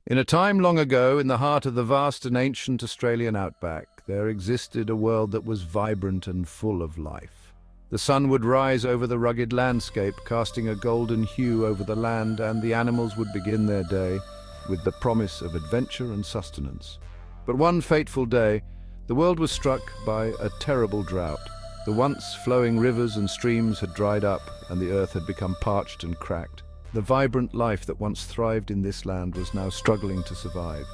In a time long ago, in the heart of the vast and ancient Australian outback, there existed a world that was vibrant and full of life. The sun would rise over the rugged landscape, casting a golden hue over the land, and the animals would begin their day with the promise of adventure and sustenance. But one fateful day, the world was struck by a terrible drought. The once flowing rivers and streams had dried up, and the earth had become parched and cracked. The vibrant life that once thrived in this land was now struggling to survive.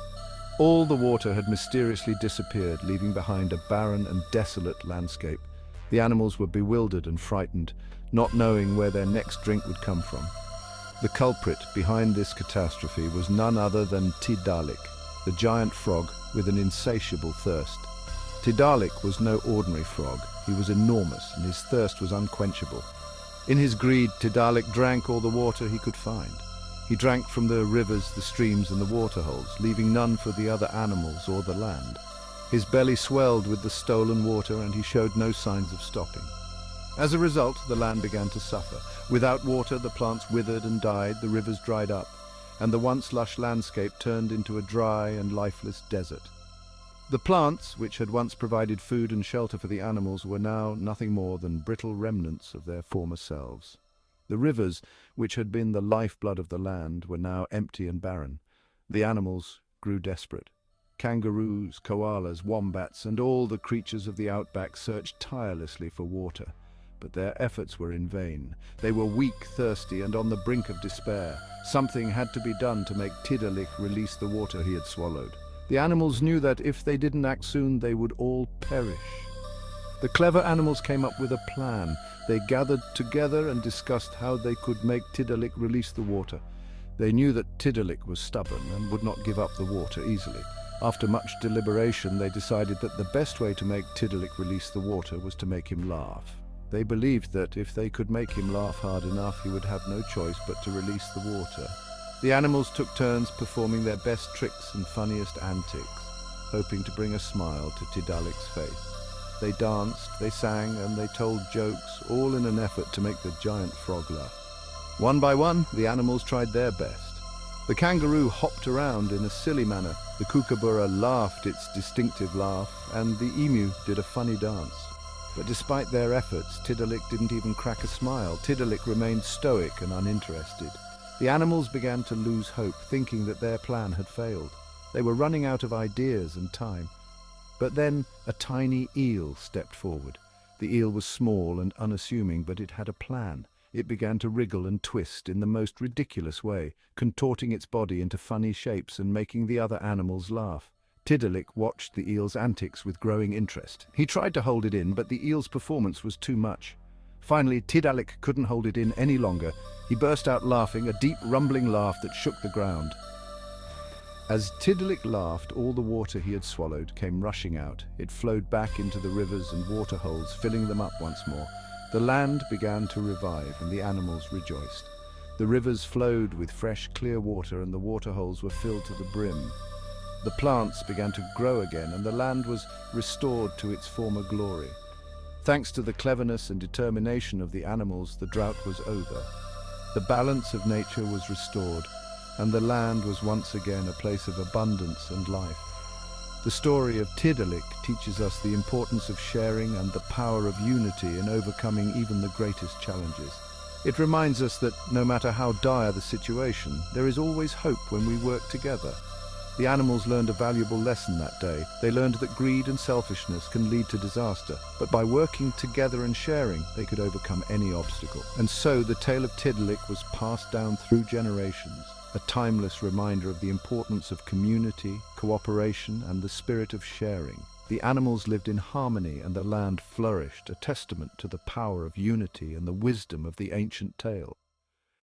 All the water had mysteriously disappeared, leaving behind a barren and desolate landscape. The animals were bewildered and frightened, not knowing where their next drink would come from. The culprit behind this catastrophe was none other than Tiddalik, the giant frog with an insatiable thirst. Tiddalik was no ordinary frog. He was enormous, and his thirst was unquenchable. In his greed, Tiddalik drank all the water he could find. He drank from the rivers, the streams, and the waterholes, leaving none for the other animals or the land. His belly swelled with the stolen water, and he showed no signs of stopping. As a result, the land began to suffer. Without water, the plants withered and died, the rivers dried up, and the once lush landscape turned into a dry and lifeless desert. The plants, which had once provided food and shelter for the animals, were now nothing more than brittle remnants of their former selves. The rivers, which had been the lifeblood of the land, were now empty and barren. The animals grew desperate. Kangaroos, koalas, wombats, and all the creatures of the outback searched tirelessly for water. But their efforts were in vain. They were weak, thirsty, and on the brink of despair. Something had to be done to make Tiddalik release the water he had swallowed. The animals knew that if they didn't act soon, they would all perish. The clever animals came up with a plan. They gathered together and discussed how they could make Tiddalik release the water. They knew that Tiddalik was stubborn and would not give up the water easily. After much deliberation, they decided that the best way to make Tiddalik release the water was to make him laugh. They believed that if they could make him laugh hard enough, he would have no choice but to release the water. The animals took turns performing their best tricks and funniest antics, hoping to bring a smile to Tiddalik's face. They danced, they sang, and they told jokes, all in an effort to make the giant frog laugh. One by one, the animals tried their best. The kangaroo hopped around in a silly manner, the kookaburra laughed its distinctive laugh, and the emu did a funny dance. But despite their efforts, Tiddalik didn't even crack a smile. Tiddalik remained stoic and uninterested. The animals began to lose hope, thinking that their plan had failed. They were running out of ideas and time. But then a tiny eel stepped forward. The eel was small and unassuming, but it had a plan. It began to wriggle and twist in the most ridiculous way, contorting its body into funny shapes and making the other animals laugh. Tiddalik watched the eel's antics with growing interest. He tried to hold it in, but the eel's performance was too much. Finally, Tiddalik couldn't hold it in any longer. He burst out laughing, a deep, rumbling laugh that shook the ground. As Tiddalik laughed, all the water he had swallowed came rushing out. It flowed back into the rivers and waterholes, filling them up once more. The land began to revive, and the animals rejoiced. The rivers flowed with fresh, clear water, and the waterholes were filled to the brim. The plants began to grow again, and the land was restored to its former glory. Thanks to the cleverness and determination of the animals, the drought was over. The balance of nature was restored, and the land was once again a place of abundance and life. The story of Tiddalik teaches us the importance of sharing and the power of unity in overcoming even the greatest challenges. It reminds us that no matter how dire the situation, there is always hope when we work together. The animals learned a valuable lesson that day. They learned that greed and selfishness can lead to disaster, but by working together and sharing, they could overcome any obstacle. And so the tale of Tiddalik was passed down through generations, a timeless reminder of the importance of community, cooperation, and the spirit of sharing. The animals lived in harmony and the land flourished, a testament to the power of unity and the wisdom of the ancient tale.